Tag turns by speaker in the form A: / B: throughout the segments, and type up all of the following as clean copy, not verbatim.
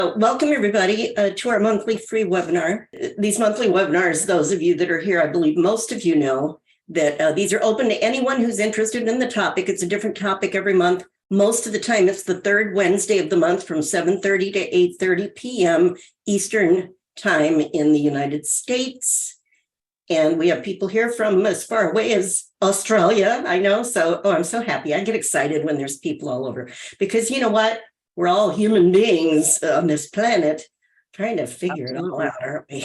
A: Welcome, everybody, to our monthly free webinar. These monthly webinars, those of you that are here, I believe most of you know that these are open to anyone who's interested in the topic. It's a different topic every month. Most of the time, it's the third Wednesday of the month from 7:30 to 8:30 p.m. Eastern Time in the United States. And we have people here from as far away as Australia, I know. So, I'm so happy. I get excited when there's people all over because you know what? We're all human beings on this planet trying to figure it all out, aren't we?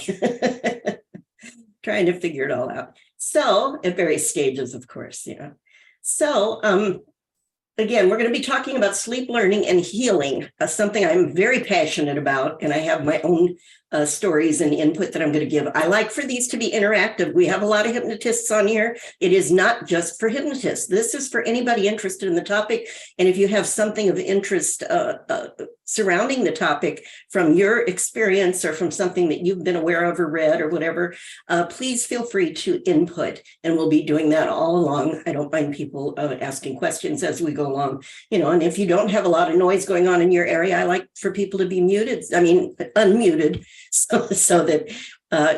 A: Trying to figure it all out. So at various stages, of course, you know. So again, we're going to be talking about sleep learning and healing, something I'm very passionate about, and I have my own stories and input that I'm going to give. I like for these to be interactive. We have a lot of hypnotists on here. It is not just for hypnotists. This is for anybody interested in the topic. And if you have something of interest surrounding the topic from your experience or from something that you've been aware of or read or whatever, please feel free to input. And we'll be doing that all along. I don't mind people asking questions as we go along, you know, and if you don't have a lot of noise going on in your area, I like for people to be unmuted. So that,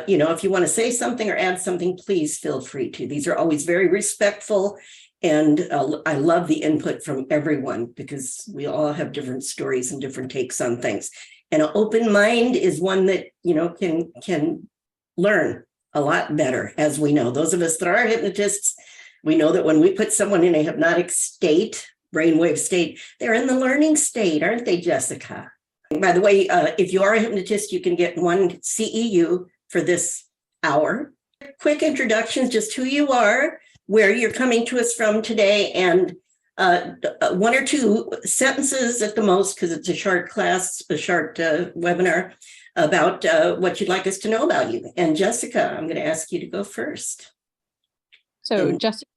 A: you know, if you want to say something or add something, please feel free to. These are always very respectful. And I love the input from everyone because we all have different stories and different takes on things. And an open mind is one that, you know, can learn a lot better, as we know. Those of us that are hypnotists, we know that when we put someone in a hypnotic state, brainwave state, they're in the learning state, aren't they, Jessica? By the way, if you are a hypnotist, you can get 1 CEU for this hour. Quick introductions, just who you are, where you're coming to us from today, and 1 or 2 sentences at the most, because it's a short class, a short webinar, about what you'd like us to know about you. And Jessica, I'm going to ask you to go first.
B: So Jessica,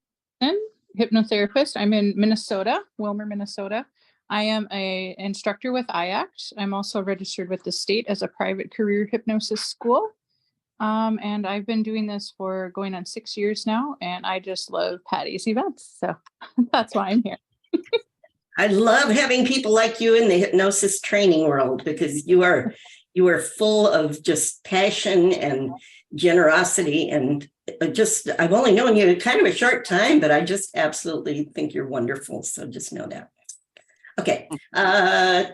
B: hypnotherapist. I'm in Minnesota, Wilmer, Minnesota. I am an instructor with IACT. I'm also registered with the state as a private career hypnosis school. And I've been doing this for going on 6 years now, and I just love Patti's events. So that's why I'm here.
A: I love having people like you in the hypnosis training world because you are full of just passion and generosity, and I've only known you kind of a short time, but I just absolutely think you're wonderful. So just know that. Okay.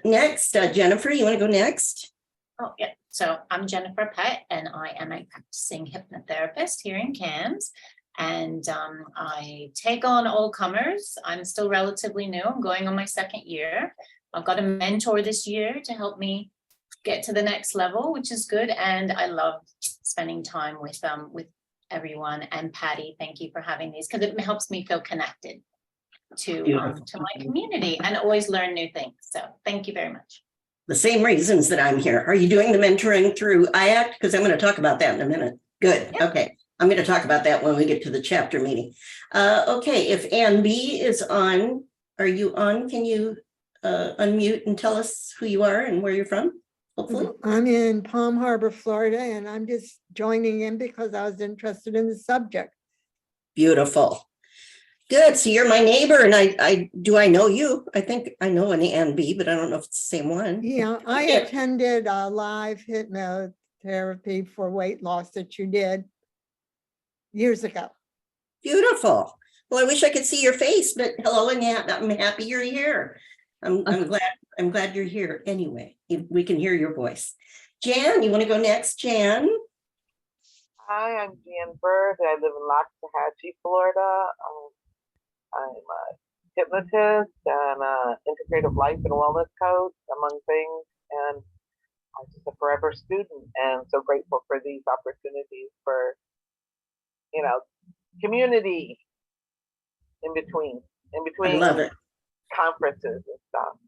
A: Next, Jennifer, you want to go next?
C: Oh, yeah. So I'm Jennifer Pett, and I am a practicing hypnotherapist here in Cairns. And I take on all comers. I'm still relatively new. I'm going on my 2nd year. I've got a mentor this year to help me get to the next level, which is good. And I love spending time with everyone. And Patti, thank you for having these, because it helps me feel connected to my community and always learn new things. So thank you very much.
A: The same reasons that I'm here. Are you doing the mentoring through IACT? Because I'm going to talk about that in a minute. Good. Yeah. Okay. I'm going to talk about that when we get to the chapter meeting. Okay. If Ann B is on, are you on? Can you unmute and tell us who you are and where you're from? Hopefully.
D: I'm in Palm Harbor, Florida, and I'm just joining in because I was interested in the subject.
A: Beautiful. Good. So you're my neighbor, and I know you. I think I know an Ann B, but I don't know if it's the same one.
D: Yeah, I attended a live hypnotherapy for weight loss that you did years ago.
A: Beautiful. Well, I wish I could see your face, but hello, and yeah, I'm happy you're here. I'm glad you're here. Anyway, we can hear your voice. Jan, you want to go next, Jan?
E: Hi, I'm Jan Bird. I live in Loxahatchee, Florida. I'm a hypnotist and integrative life and wellness coach, among things, and I'm just a forever student, and so grateful for these opportunities for, you know, community in between
A: I love it.
E: Conferences and stuff.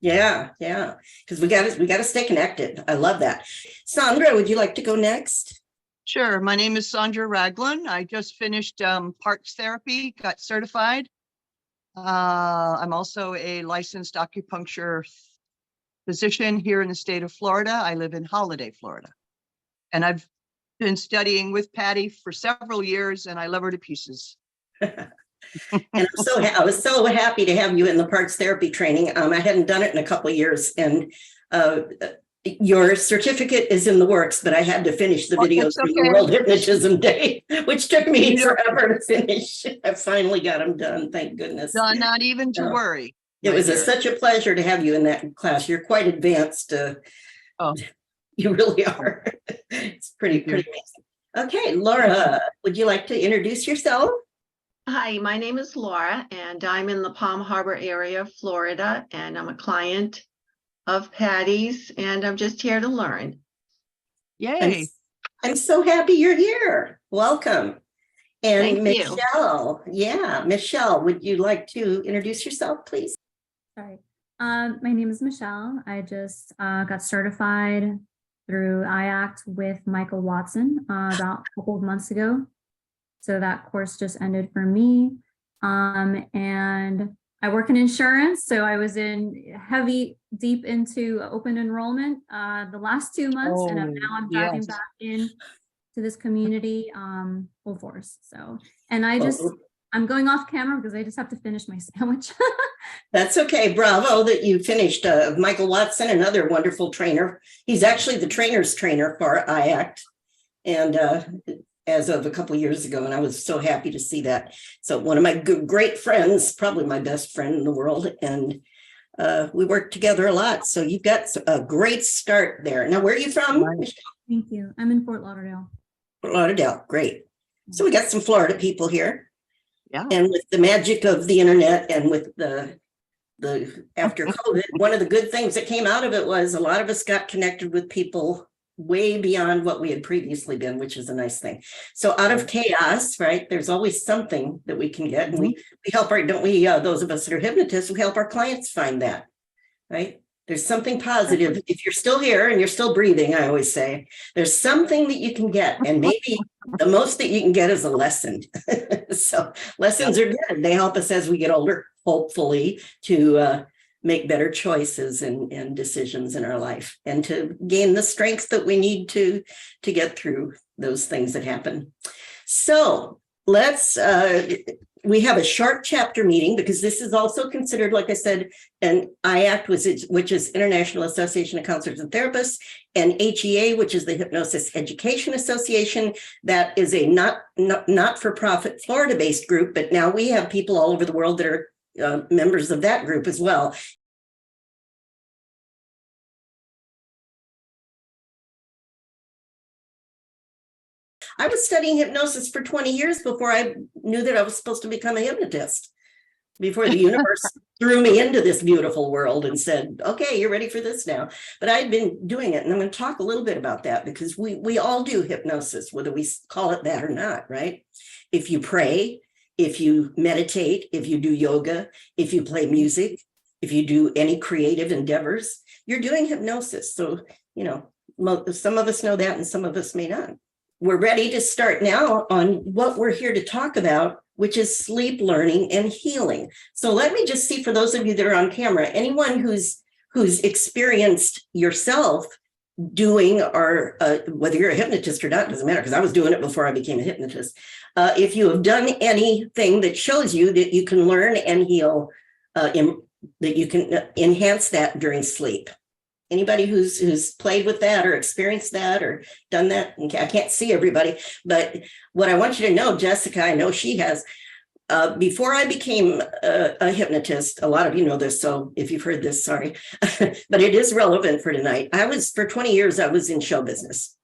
A: Yeah, because we got to stay connected. I love that. Sandra, would you like to go next?
F: Sure. My name is Sandra Ragland. I just finished parts therapy, got certified. I'm also a licensed acupuncture physician here in the state of Florida. I live in Holiday, Florida. And I've been studying with Patti for several years, and I love her to pieces.
A: And I was so happy to have you in the parts therapy training. I hadn't done it in a couple of years, and Your certificate is in the works, but I had to finish the
F: Oh,
A: videos
F: that's
A: from the
F: okay.
A: World Hypnotism Day, which took me
F: You don't-
A: forever to finish. I finally got them done, thank goodness.
F: Not even to
A: No.
F: worry.
A: It
F: my
A: was
F: dear.
A: such a pleasure to have you in that class. You're quite advanced.
F: Oh.
A: You really are. It's pretty
F: Thank you.
A: amazing. Okay, Laura, would you like to introduce yourself?
G: Hi, my name is Laura, and I'm in the Palm Harbor area of Florida, and I'm a client of Patti's, and I'm just here to learn.
F: Yay.
A: I'm so happy you're here. Welcome. And
G: Thank you.
A: Michelle, would you like to introduce yourself, please?
H: Sorry. My name is Michelle. I just got certified through IACT with Michael Watson about a couple of months ago. So that course just ended for me. And I work in insurance. So I was deep into open enrollment the last 2 months, and now I'm diving
F: yes.
H: back in to this community full force. So, and I'm going off camera because I just have to finish my sandwich.
A: That's okay. Bravo that you finished. Michael Watson, another wonderful trainer. He's actually the trainer's trainer for IACT. And as of a couple of years ago, and I was so happy to see that. So one of my great friends, probably my best friend in the world, and we work together a lot. So you've got a great start there. Now, where are you from?
F: Right.
H: Thank you. I'm in Fort Lauderdale.
A: Fort Lauderdale, great. So we got some Florida people here.
F: Yeah.
A: And with the magic of the internet and with the after COVID, one of the good things that came out of it was a lot of us got connected with people way beyond what we had previously been, which is a nice thing. So out of chaos, right, there's always something that we can get. And we help those of us that are hypnotists, we help our clients find that, right? There's something positive. If you're still here and you're still breathing, I always say, there's something that you can get. And maybe the most that you can get is a lesson. So lessons are good. They help us as we get older, hopefully, to make better choices and decisions in our life and to gain the strength that we need to get through those things that happen. So let's we have a short chapter meeting because this is also considered, like I said, an IACT, which is International Association of Counselors and Therapists, and HEA, which is the Hypnosis Education Association. That is a not-for-profit Florida-based group, but now we have people all over the world that are members of that group as well. I was studying hypnosis for 20 years before I knew that I was supposed to become a hypnotist, before the universe threw me into this beautiful world and said, okay, you're ready for this now. But I'd been doing it. And I'm going to talk a little bit about that because we all do hypnosis, whether we call it that or not, right? If you pray, if you meditate, if you do yoga, if you play music, if you do any creative endeavors, you're doing hypnosis. So, some of us know that and some of us may not. We're ready to start now on what we're here to talk about, which is sleep learning and healing. So let me just see, for those of you that are on camera, anyone who's experienced yourself doing, or whether you're a hypnotist or not, doesn't matter, because I was doing it before I became a hypnotist. If you have done anything that shows you that you can learn and heal, that you can enhance that during sleep. Anybody who's played with that or experienced that or done that? Okay, I can't see everybody, but what I want you to know, Jessica, I know she has, before I became a hypnotist, a lot of you know this, so if you've heard this, sorry, but it is relevant for tonight. For 20 years, I was in show business.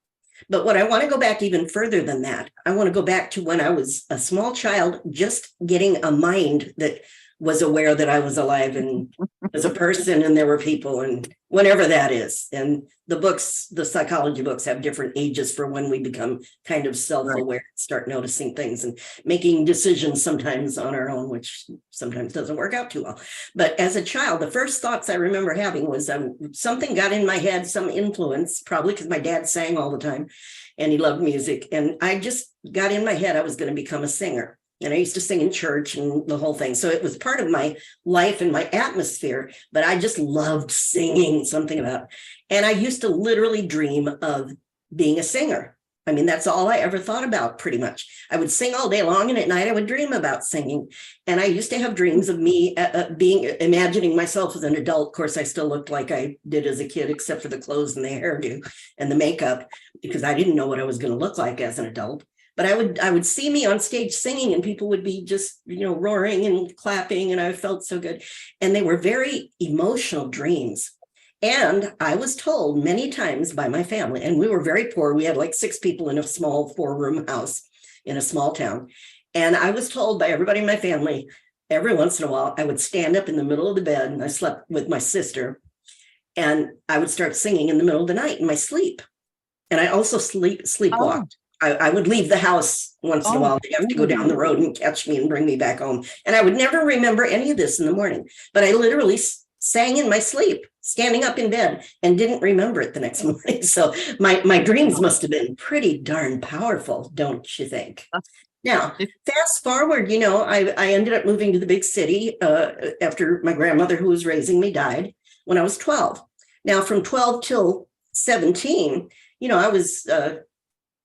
A: But what I want to go back even further than that, I want to go back to when I was a small child, just getting a mind that was aware that I was alive and as a person and there were people and whatever that is. And the books, the psychology books have different ages for when we become kind of self-aware, start noticing things and making decisions sometimes on our own, which sometimes doesn't work out too well. But as a child, the first thoughts I remember having was something got in my head, some influence, probably because my dad sang all the time and he loved music. And I just got in my head, I was going to become a singer. And I used to sing in church and the whole thing. So it was part of my life and my atmosphere, but I just loved singing, something about it. And I used to literally dream of being a singer. I mean, that's all I ever thought about pretty much. I would sing all day long, and at night I would dream about singing. And I used to have dreams of me imagining myself as an adult. Of course, I still looked like I did as a kid, except for the clothes and the hairdo and the makeup, because I didn't know what I was going to look like as an adult. But I would see me on stage singing, and people would be just, roaring and clapping, and I felt so good. And they were very emotional dreams. And I was told many times by my family, and we were very poor. We had like 6 people in a small 4-room house in a small town. And I was told by everybody in my family, every once in a while, I would stand up in the middle of the bed, and I slept with my sister, and I would start singing in the middle of the night in my sleep. And I also sleepwalked. I would leave the house once in a while. They'd have to go down the road and catch me and bring me back home. And I would never remember any of this in the morning, but I literally sang in my sleep, standing up in bed, and didn't remember it the next morning. So my dreams must have been pretty darn powerful, don't you think? Now, fast forward, I ended up moving to the big city after my grandmother, who was raising me, died when I was 12. Now, from 12 till 17, I was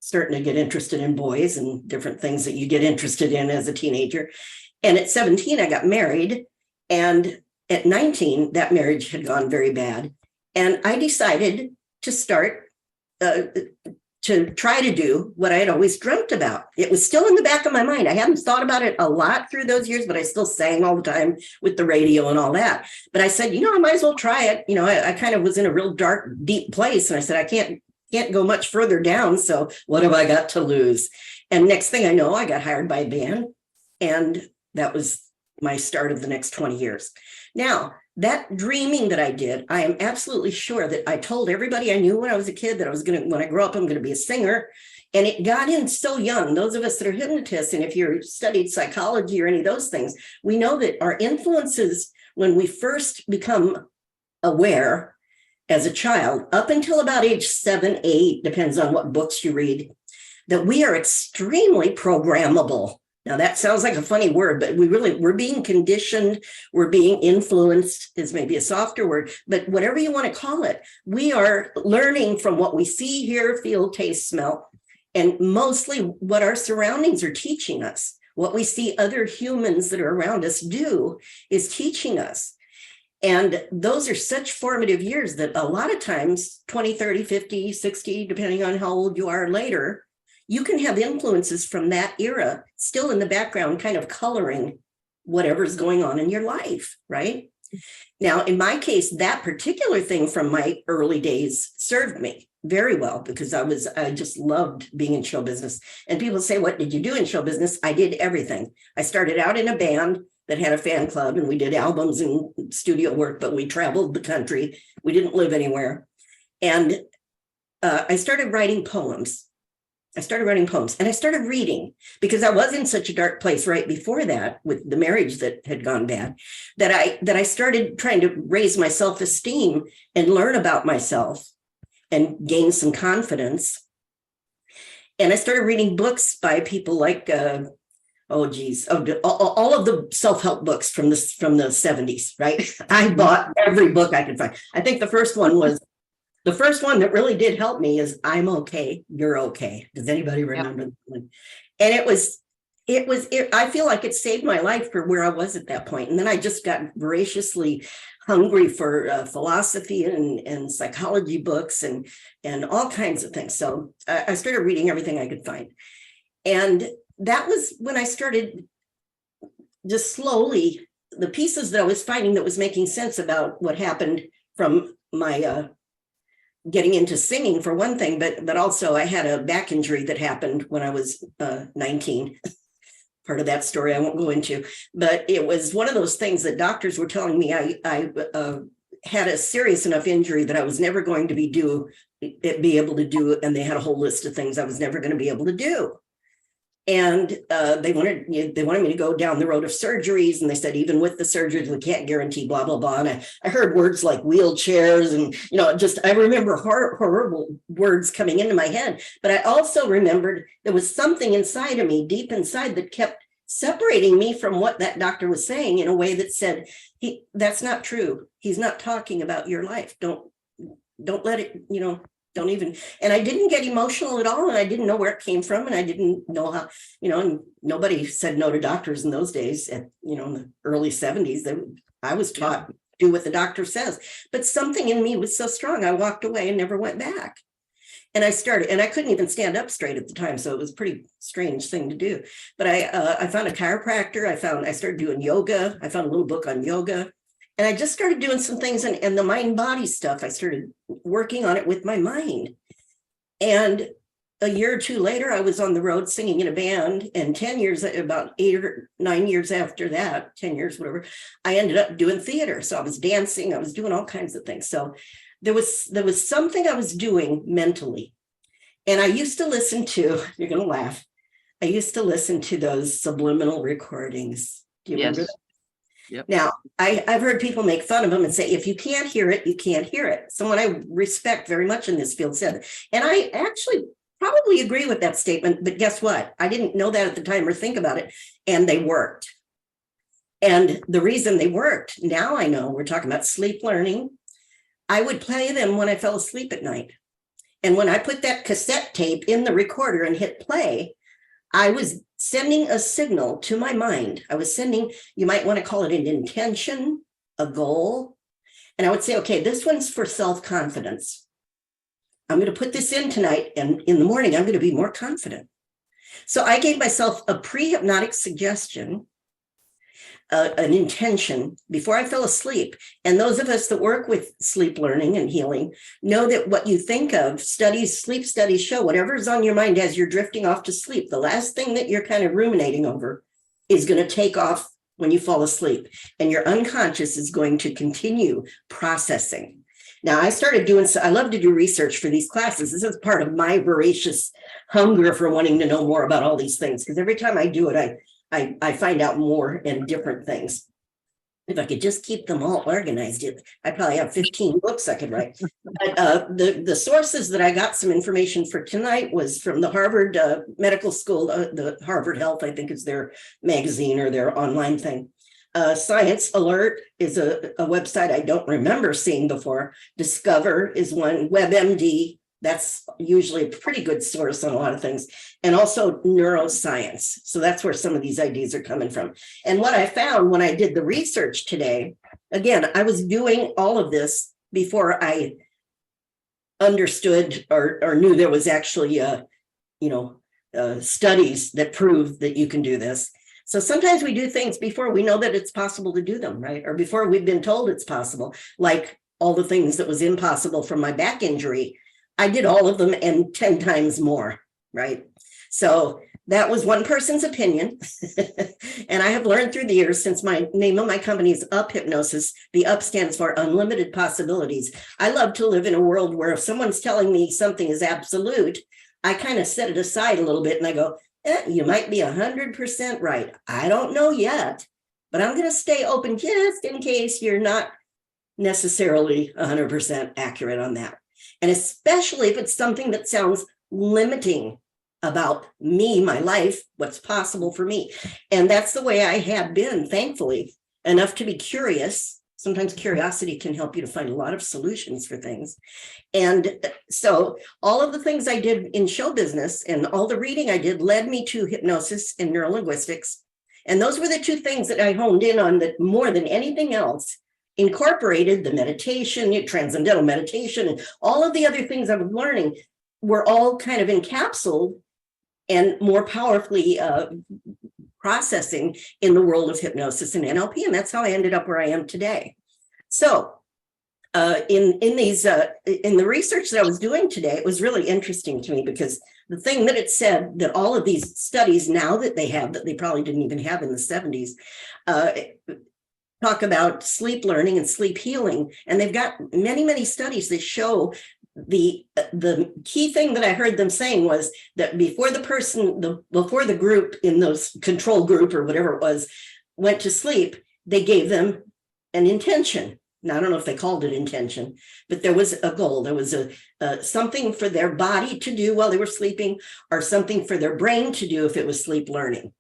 A: starting to get interested in boys and different things that you get interested in as a teenager. And at 17, I got married. And at 19, that marriage had gone very bad. And I decided to start to try to do what I had always dreamt about. It was still in the back of my mind. I hadn't thought about it a lot through those years, but I still sang all the time with the radio and all that. But I said, I might as well try it. I kind of was in a real dark, deep place. And I said, I can't go much further down. So what have I got to lose? And next thing I know, I got hired by a band. And that was my start of the next 20 years. Now, that dreaming that I did, I am absolutely sure that I told everybody I knew when I was a kid that when I grow up, I'm going to be a singer. And it got in so young. Those of us that are hypnotists, and if you're studied psychology or any of those things, we know that our influences, when we first become aware as a child, up until about age 7, 8, depends on what books you read, that we are extremely programmable. Now, that sounds like a funny word, but we're being conditioned, we're being influenced is maybe a softer word, but whatever you want to call it, we are learning from what we see, hear, feel, taste, smell, and mostly what our surroundings are teaching us. What we see other humans that are around us do is teaching us. And those are such formative years that a lot of times, 20, 30, 50, 60, depending on how old you are later, you can have influences from that era still in the background, kind of coloring whatever's going on in your life, right? Now, in my case, that particular thing from my early days served me very well, because I just loved being in show business. And people say, what did you do in show business? I did everything. I started out in a band that had a fan club, and we did albums and studio work, but we traveled the country. We didn't live anywhere. And I started writing poems. And I started reading, because I was in such a dark place right before that with the marriage that had gone bad, that I started trying to raise my self-esteem and learn about myself and gain some confidence. And I started reading books by people like, all of the self-help books from the 70s, right? I bought every book I could find. I think the first one that really did help me is I'm Okay, You're Okay. Does anybody remember that one? And I feel like it saved my life for where I was at that point. And then I just got voraciously hungry for philosophy and psychology books and all kinds of things. So I started reading everything I could find. And that was when I started just slowly, the pieces that I was finding that was making sense about what happened from my getting into singing, for one thing, but also I had a back injury that happened when I was 19. Part of that story I won't go into, but it was one of those things that doctors were telling me I had a serious enough injury that I was never going to be able to do, and they had a whole list of things I was never going to be able to do. And they wanted me to go down the road of surgeries. And they said, even with the surgeries, we can't guarantee blah, blah, blah. And I heard words like wheelchairs and, I remember horrible words coming into my head. But I also remembered there was something inside of me, deep inside, that kept separating me from what that doctor was saying in a way that said, that's not true. He's not talking about your life. Don't let it, don't don't even, and I didn't get emotional at all. And I didn't know where it came from. And I didn't know how, and nobody said no to doctors in those days in the early 70s. I was taught, do what the doctor says, but something in me was so strong. I walked away and never went back. And I started, and I couldn't even stand up straight at the time. So it was a pretty strange thing to do. But I found a chiropractor. I started doing yoga. I found a little book on yoga. And I just started doing some things and the mind body stuff. I started working on it with my mind. And a year or two later, I was on the road singing in a band. And 10 years, about 8 or 9 years after that, 10 years, whatever, I ended up doing theater. So I was dancing, I was doing all kinds of things. So there was something I was doing mentally. And I used to listen to, you're going to laugh, I used to listen to those subliminal recordings. Do you remember that?
F: Yep.
A: Now, I've heard people make fun of them and say, if you can't hear it, you can't hear it. Someone I respect very much in this field said, and I actually probably agree with that statement, but guess what? I didn't know that at the time or think about it, and they worked. And the reason they worked, now I know, we're talking about sleep learning. I would play them when I fell asleep at night. And when I put that cassette tape in the recorder and hit play, I was sending a signal to my mind. I was sending, you might want to call it an intention, a goal. And I would say, okay, this one's for self-confidence. I'm going to put this in tonight, and in the morning, I'm going to be more confident. So I gave myself a pre-hypnotic suggestion, an intention before I fell asleep. And those of us that work with sleep learning and healing know that what you think of, sleep studies show, whatever's on your mind as you're drifting off to sleep, the last thing that you're kind of ruminating over is going to take off when you fall asleep. And your unconscious is going to continue processing. Now, I started doing, I love to do research for these classes. This is part of my voracious hunger for wanting to know more about all these things, because every time I do it, I find out more and different things. If I could just keep them all organized, I probably have 15 books I could write. But the sources that I got some information for tonight was from the Harvard Medical School, the Harvard Health, I think is their magazine or their online thing. Science Alert is a website I don't remember seeing before. Discover is one. WebMD, that's usually a pretty good source on a lot of things. And also neuroscience. So that's where some of these ideas are coming from. And what I found when I did the research today, again, I was doing all of this before I understood or knew there was actually, studies that prove that you can do this. So sometimes we do things before we know that it's possible to do them, right? Or before we've been told it's possible, like all the things that was impossible from my back injury. I did all of them and 10 times more, right? So that was one person's opinion. And I have learned through the years, since my name of my company is Up Hypnosis, the Up stands for Unlimited Possibilities. I love to live in a world where if someone's telling me something is absolute, I kind of set it aside a little bit and I go, you might be 100% right. I don't know yet, but I'm going to stay open just in case you're not necessarily 100% accurate on that. And especially if it's something that sounds limiting about me, my life, what's possible for me. And that's the way I have been, thankfully, enough to be curious. Sometimes curiosity can help you to find a lot of solutions for things. And so all of the things I did in show business and all the reading I did led me to hypnosis and neurolinguistics. And those were the two things that I honed in on that more than anything else incorporated the meditation, transcendental meditation, and all of the other things I was learning were all kind of encapsulated and more powerfully processing in the world of hypnosis and NLP. And that's how I ended up where I am today. So in the research that I was doing today, it was really interesting to me because the thing that it said that all of these studies now that they have, that they probably didn't even have in the 70s, talk about sleep learning and sleep healing. And they've got many, many studies that show the key thing that I heard them saying was that before the group in those control group or whatever it was went to sleep, they gave them an intention. Now, I don't know if they called it intention, but there was a goal. There was something for their body to do while they were sleeping or something for their brain to do if it was sleep learning.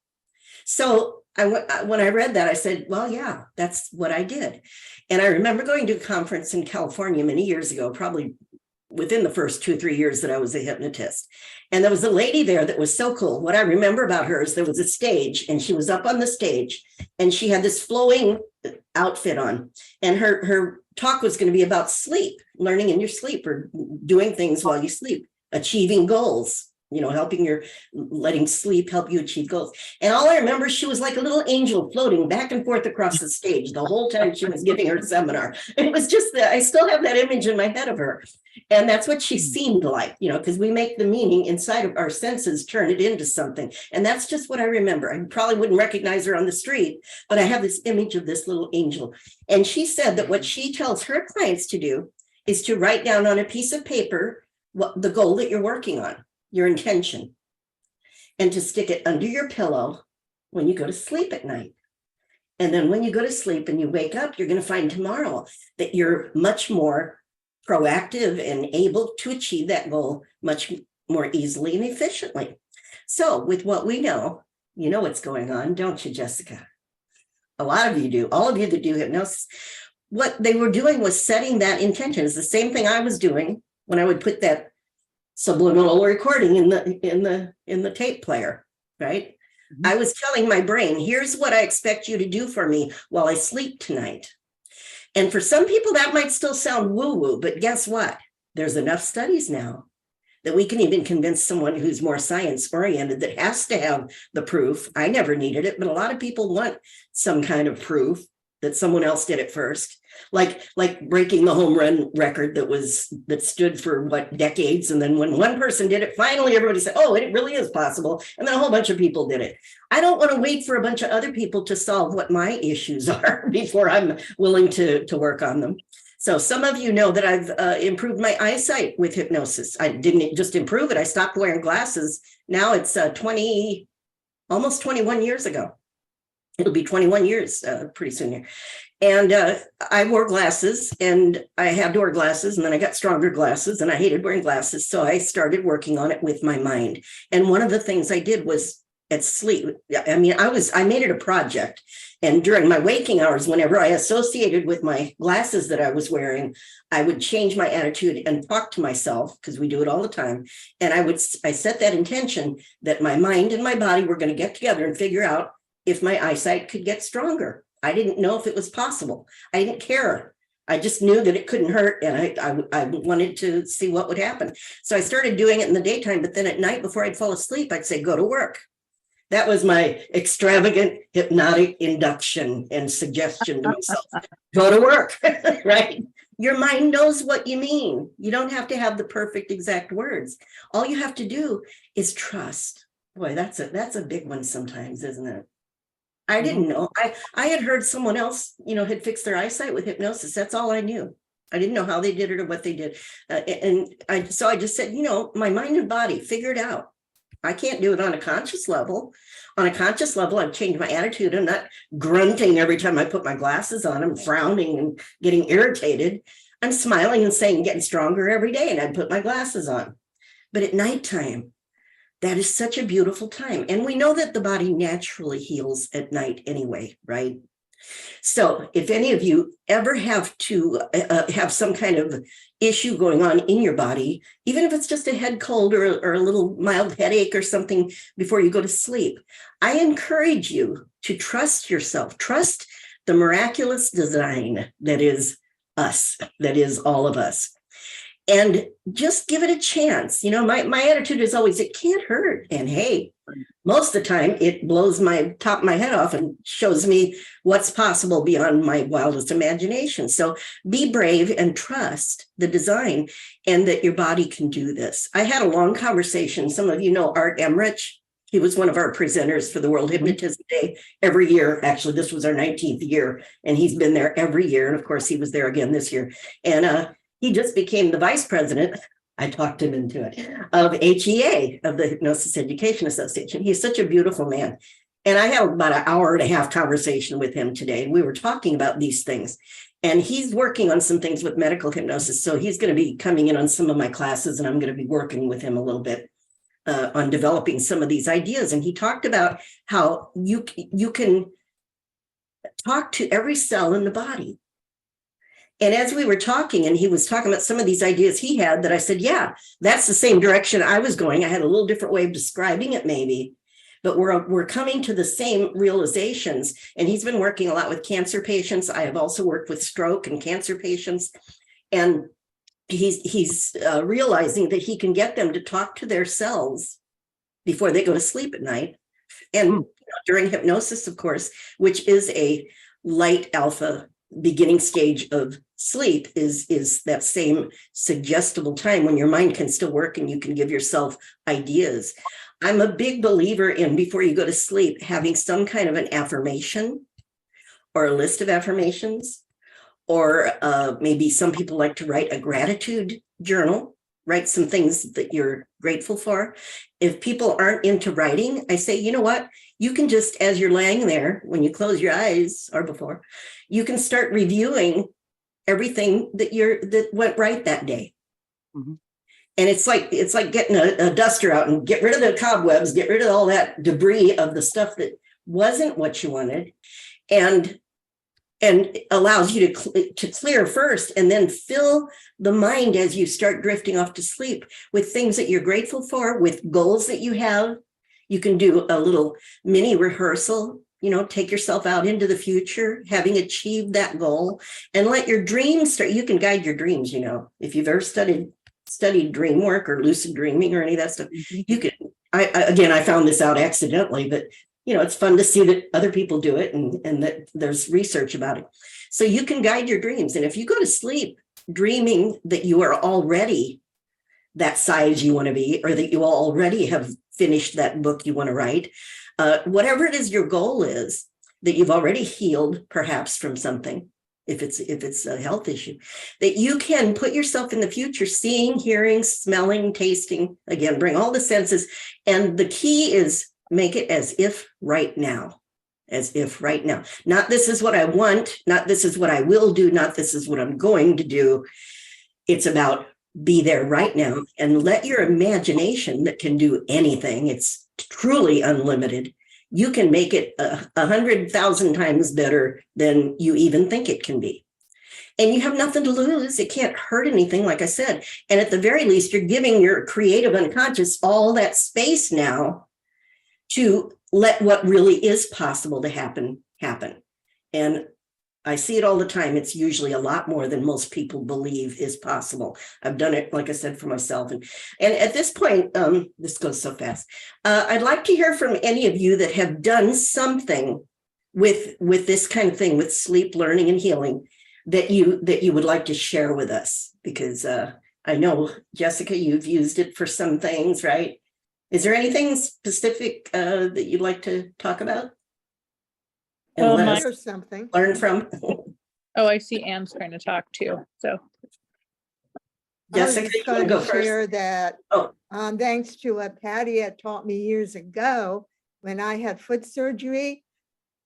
A: So when I read that, I said, well, yeah, that's what I did. And I remember going to a conference in California many years ago, probably within the first 2-3 years that I was a hypnotist. And there was a lady there that was so cool. What I remember about her is there was a stage and she was up on the stage and she had this flowing outfit on. And her talk was going to be about sleep, learning in your sleep or doing things while you sleep, achieving goals, letting sleep help you achieve goals. And all I remember, she was like a little angel floating back and forth across the stage the whole time she was giving her seminar. It was just that I still have that image in my head of her. And that's what she seemed like, because we make the meaning inside of our senses, turn it into something. And that's just what I remember. I probably wouldn't recognize her on the street, but I have this image of this little angel. And she said that what she tells her clients to do is to write down on a piece of paper what the goal that you're working on, your intention, and to stick it under your pillow when you go to sleep at night. And then when you go to sleep and you wake up, you're going to find tomorrow that you're much more proactive and able to achieve that goal much more easily and efficiently. So with what we know, you know what's going on, don't you, Jessica? A lot of you do. All of you that do hypnosis, what they were doing was setting that intention. It's the same thing I was doing when I would put that subliminal recording in the tape player, right? Mm-hmm. I was telling my brain, here's what I expect you to do for me while I sleep tonight. And for some people that might still sound woo-woo, but guess what? There's enough studies now that we can even convince someone who's more science-oriented that has to have the proof. I never needed it, but a lot of people want some kind of proof that someone else did it first. Like breaking the home run record that stood for decades. And then when one person did it, finally everybody said, oh, it really is possible. And then a whole bunch of people did it. I don't want to wait for a bunch of other people to solve what my issues are before I'm willing to work on them. So some of you know that I've improved my eyesight with hypnosis. I didn't just improve it. I stopped wearing glasses. Now it's almost 21 years ago. It'll be 21 years pretty soon here. And I wore glasses and I had to wear glasses and then I got stronger glasses and I hated wearing glasses. So I started working on it with my mind. And one of the things I did was at sleep. I mean, I made it a project. And during my waking hours, whenever I associated with my glasses that I was wearing, I would change my attitude and talk to myself, because we do it all the time. And I set that intention that my mind and my body were going to get together and figure out if my eyesight could get stronger. I didn't know if it was possible. I didn't care. I just knew that it couldn't hurt. And I wanted to see what would happen. So I started doing it in the daytime, but then at night before I'd fall asleep, I'd say, go to work. That was my extravagant hypnotic induction and suggestion to myself. Go to work, right? Your mind knows what you mean. You don't have to have the perfect exact words. All you have to do is trust. Boy, that's a big one sometimes, isn't it? I didn't know. I had heard someone else, had fixed their eyesight with hypnosis. That's all I knew. I didn't know how they did it or what they did. So I just said, my mind and body, figure it out. I can't do it on a conscious level. On a conscious level, I've changed my attitude. I'm not grunting every time I put my glasses on. I'm frowning and getting irritated. I'm smiling and saying, getting stronger every day. And I'd put my glasses on. But at nighttime, that is such a beautiful time. And we know that the body naturally heals at night anyway, right? So if any of you ever have to have some kind of issue going on in your body, even if it's just a head cold or a little mild headache or something before you go to sleep, I encourage you to trust yourself, trust the miraculous design that is us, that is all of us. And just give it a chance. My attitude is always, it can't hurt. And hey, most of the time it blows my top of my head off and shows me what's possible beyond my wildest imagination. So be brave and trust the design and that your body can do this. I had a long conversation. Some of you know Art Emmerich. He was one of our presenters for the World Hypnotism Day every year. Actually, this was our 19th year, and he's been there every year. And of course, he was there again this year. And he just became the vice president, I talked him into it, of HEA, of the Hypnosis Education Association. He's such a beautiful man. And I had about an hour and a half conversation with him today. And we were talking about these things. And he's working on some things with medical hypnosis. So he's going to be coming in on some of my classes, and I'm going to be working with him a little bit on developing some of these ideas. And he talked about how you can talk to every cell in the body. And as we were talking, and he was talking about some of these ideas he had, that I said, yeah, that's the same direction I was going. I had a little different way of describing it maybe, but we're coming to the same realizations. And he's been working a lot with cancer patients. I have also worked with stroke and cancer patients. And he's realizing that he can get them to talk to their selves before they go to sleep at night. And during hypnosis, of course, which is a light alpha beginning stage of sleep, is that same suggestible time when your mind can still work and you can give yourself ideas. I'm a big believer in, before you go to sleep, having some kind of an affirmation or a list of affirmations, or maybe some people like to write a gratitude journal, write some things that you're grateful for. If people aren't into writing, I say, you know what? You can just, as you're laying there, when you close your eyes or before, you can start reviewing everything that went right that day.
F: Mm-hmm.
A: And it's like getting a duster out and get rid of the cobwebs, get rid of all that debris of the stuff that wasn't what you wanted, and allows you to clear first, and then fill the mind as you start drifting off to sleep with things that you're grateful for, with goals that you have. You can do a little mini rehearsal, take yourself out into the future, having achieved that goal, and let your dreams start. You can guide your dreams, if you've ever studied dream work or lucid dreaming or any of that stuff. You can, I found this out accidentally, but it's fun to see that other people do it, and that there's research about it. So you can guide your dreams. And if you go to sleep dreaming that you are already that size you want to be, or that you already have finished that book you want to write, whatever it is your goal is, that you've already healed perhaps from something, if it's a health issue, that you can put yourself in the future, seeing, hearing, smelling, tasting, again, bring all the senses. And the key is, make it as if right now, not this is what I want, not this is what I will do, not this is what I'm going to do. It's about be there right now, and let your imagination, that can do anything, it's truly unlimited. You can make it 100,000 times better than you even think it can be. And you have nothing to lose. It can't hurt anything, like I said. And at the very least, you're giving your creative unconscious all that space now to let what really is possible to happen. And I see it all the time. It's usually a lot more than most people believe is possible. I've done it, like I said, for myself. And at this point, this goes so fast. I'd like to hear from any of you that have done something with this kind of thing, with sleep learning and healing, that you would like to share with us. Because I know, Jessica, you've used it for some things, right? Is there anything specific that you'd like to talk about? And let us
D: something.
A: learn from.
B: Oh, I see Anne's trying to talk too. So
A: Jessica, you can go
D: share
A: first.
D: That thanks to what Patti had taught me years ago, when I had foot surgery,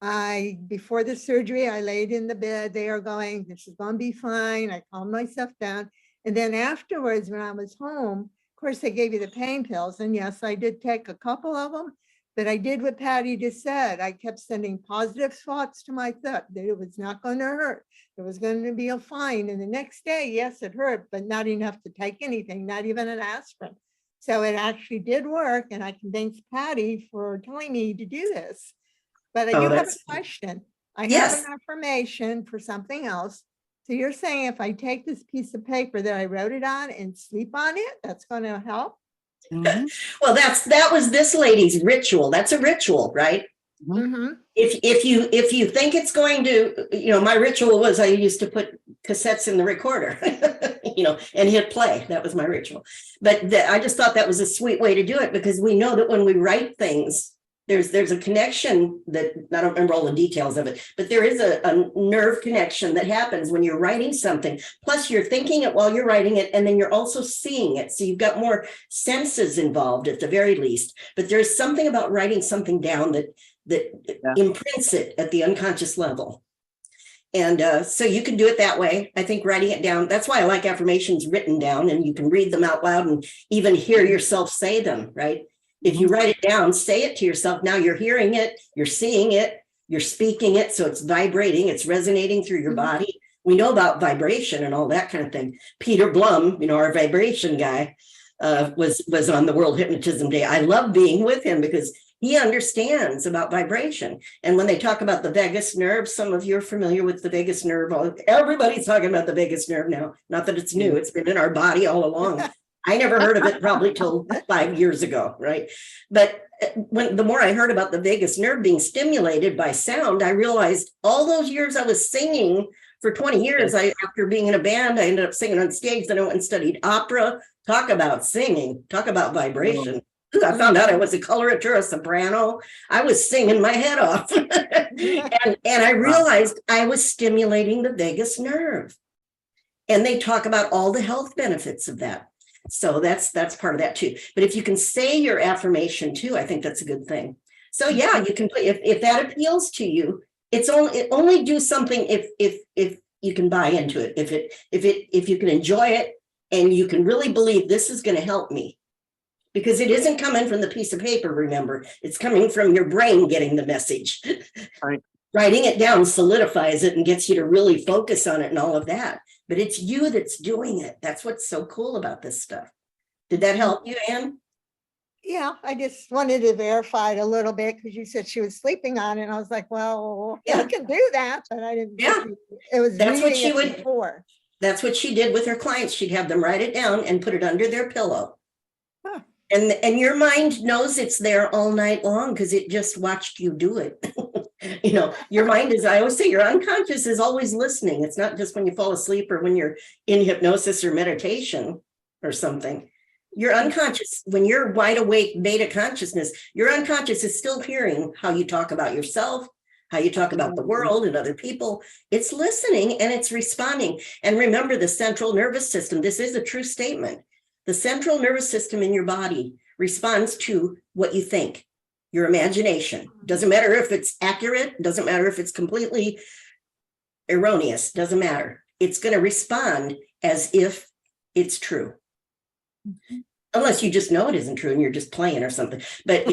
D: before the surgery, I laid in the bed there going, this is going to be fine. I calmed myself down. And then afterwards, when I was home, of course, they gave you the pain pills. And yes, I did take a couple of them. But I did what Patti just said. I kept sending positive thoughts to myself that it was not going to hurt. It was going to be fine. And the next day, yes, it hurt, but not enough to take anything, not even an aspirin. So it actually did work. And I can thank Patti for telling me to do this. But I do have a question. I have an affirmation for something else. So you're saying if I take this piece of paper that I wrote it on and sleep on it, that's going to help?
F: Mm-hmm.
A: Well, that was this lady's ritual. That's a ritual, right?
D: Mm-hmm.
A: If you think it's going to, my ritual was I used to put cassettes in the recorder, and hit play. That was my ritual. But I just thought that was a sweet way to do it, because we know that when we write things, there's a connection that, I don't remember all the details of it, but there is a nerve connection that happens when you're writing something. Plus you're thinking it while you're writing it, and then you're also seeing it. So you've got more senses involved at the very least. But there's something about writing something down that imprints it at the unconscious level. And so you can do it that way. I think writing it down, that's why I like affirmations written down, and you can read them out loud and even hear yourself say them, right? If you write it down, say it to yourself. Now you're hearing it, you're seeing it, you're speaking it. So it's vibrating, it's resonating through your body. We know about vibration and all that kind of thing. Peter Blum, our vibration guy, was on the World Hypnotism Day. I love being with him because he understands about vibration. And when they talk about the vagus nerve, some of you are familiar with the vagus nerve. Everybody's talking about the vagus nerve now. Not that it's new, it's been in our body all along. I never heard of it probably till 5 years ago, right? But the more I heard about the vagus nerve being stimulated by sound, I realized all those years I was singing for 20 years, after being in a band, I ended up singing on stage. Then I went and studied opera. Talk about singing, talk about vibration. I found out I was a coloratura, a soprano. I was singing my head off. and I realized I was stimulating the vagus nerve. And they talk about all the health benefits of that. So that's part of that too. But if you can say your affirmation too, I think that's a good thing. So yeah, you can, if that appeals to you, it only do something if you can buy into it, if you can enjoy it and you can really believe this is going to help me. Because it isn't coming from the piece of paper, remember, it's coming from your brain getting the message.
F: Right.
A: Writing it down solidifies it and gets you to really focus on it and all of that. But it's you that's doing it. That's what's so cool about this stuff. Did that help you, Anne?
D: Yeah, I just wanted to verify it a little bit because you said she was sleeping on it. And I was like, well,
A: Yeah.
D: you can do that, but I didn't.
A: Yeah.
D: It was
A: That's what
D: reading
A: she
D: it
A: would-
D: before.
A: That's what she did with her clients. She'd have them write it down and put it under their pillow.
D: Huh.
A: And your mind knows it's there all night long because it just watched you do it. Your mind is, I always say, your unconscious is always listening. It's not just when you fall asleep or when you're in hypnosis or meditation or something. Your unconscious, when you're wide awake beta consciousness, your unconscious is still hearing how you talk about yourself, how you talk about the world and other people. It's listening and it's responding. And remember, the central nervous system, this is a true statement. The central nervous system in your body responds to what you think, your imagination. Doesn't matter if it's accurate, doesn't matter if it's completely erroneous, doesn't matter. It's going to respond as if it's true. Unless you just know it isn't true and you're just playing or something. But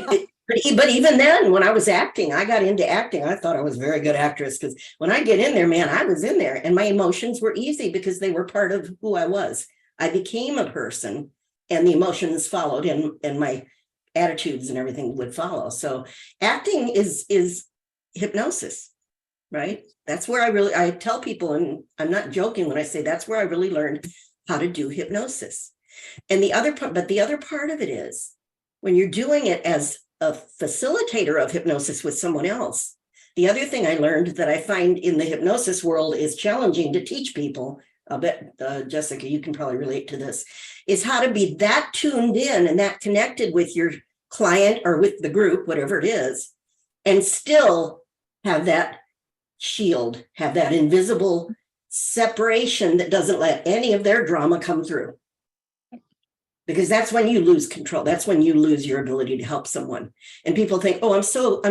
A: even then, when I was acting, I got into acting. I thought I was a very good actress because when I get in there, man, I was in there and my emotions were easy because they were part of who I was. I became a person and the emotions followed and my attitudes and everything would follow. So acting is hypnosis, right? That's where I tell people, and I'm not joking when I say that's where I really learned how to do hypnosis. And the other part of it is when you're doing it as a facilitator of hypnosis with someone else. The other thing I learned that I find in the hypnosis world is challenging to teach people. I'll bet, Jessica, you can probably relate to this, is how to be that tuned in and that connected with your client or with the group, whatever it is, and still have that shield, have that invisible separation that doesn't let any of their drama come through. Because that's when you lose control. That's when you lose your ability to help someone. And people think, oh, I'm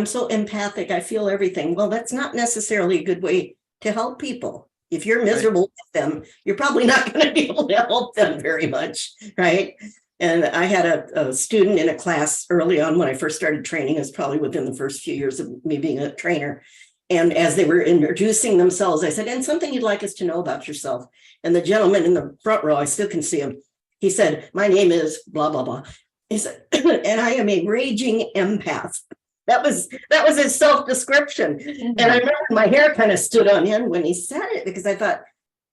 A: so empathic. I feel everything. Well, that's not necessarily a good way to help people. If you're miserable with them, you're probably not going to be able to help them very much, right? And I had a student in a class early on when I first started training. It was probably within the first few years of me being a trainer. And as they were introducing themselves, I said, and something you'd like us to know about yourself. And the gentleman in the front row, I still can see him. He said, my name is blah, blah, blah. He said, and I am a raging empath. That was his self-description. And I remember my hair kind of stood on end when he said it, because I thought,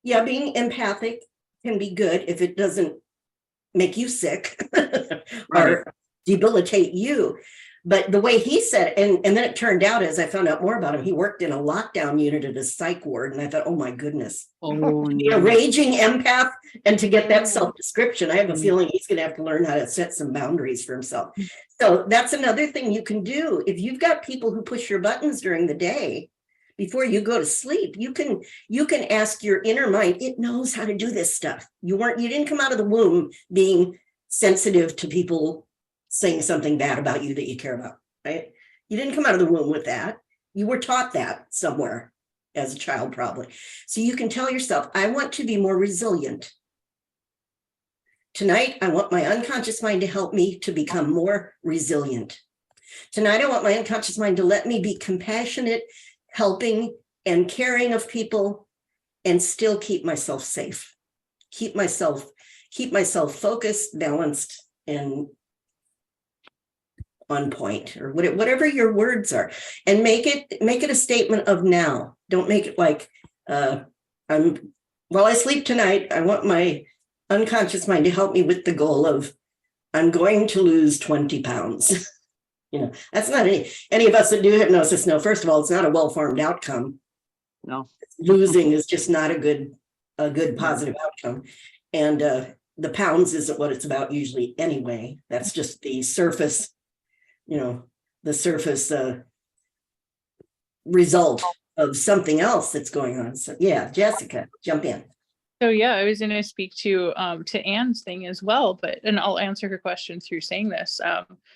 A: yeah, being empathic can be good if it doesn't make you sick or debilitate you. But the way he said it, and then it turned out, as I found out more about him, he worked in a lockdown unit at a psych ward. And I thought, oh my goodness,
F: Oh,
A: be a raging empath. And to get that self-description, I have a feeling he's going to have to learn how to set some boundaries for himself. So that's another thing you can do. If you've got people who push your buttons during the day, before you go to sleep, you can ask your inner mind, it knows how to do this stuff. You didn't come out of the womb being sensitive to people saying something bad about you that you care about, right? You didn't come out of the womb with that. You were taught that somewhere as a child, probably. So you can tell yourself, I want to be more resilient. Tonight, I want my unconscious mind to help me to become more resilient. Tonight, I want my unconscious mind to let me be compassionate, helping and caring of people and still keep myself safe, keep myself focused, balanced, and on point, or whatever your words are, and make it a statement of now. Don't make it like, while I sleep tonight, I want my unconscious mind to help me with the goal of, I'm going to lose 20 pounds. That's not any of us that do hypnosis know. First of all, it's not a well-formed outcome.
F: No.
A: Losing is just not a good positive outcome. And the pounds isn't what it's about usually anyway. That's just the surface, result of something else that's going on. So yeah, Jessica, jump in.
B: So yeah, I was going to speak to Anne's thing as well, and I'll answer her question through saying this.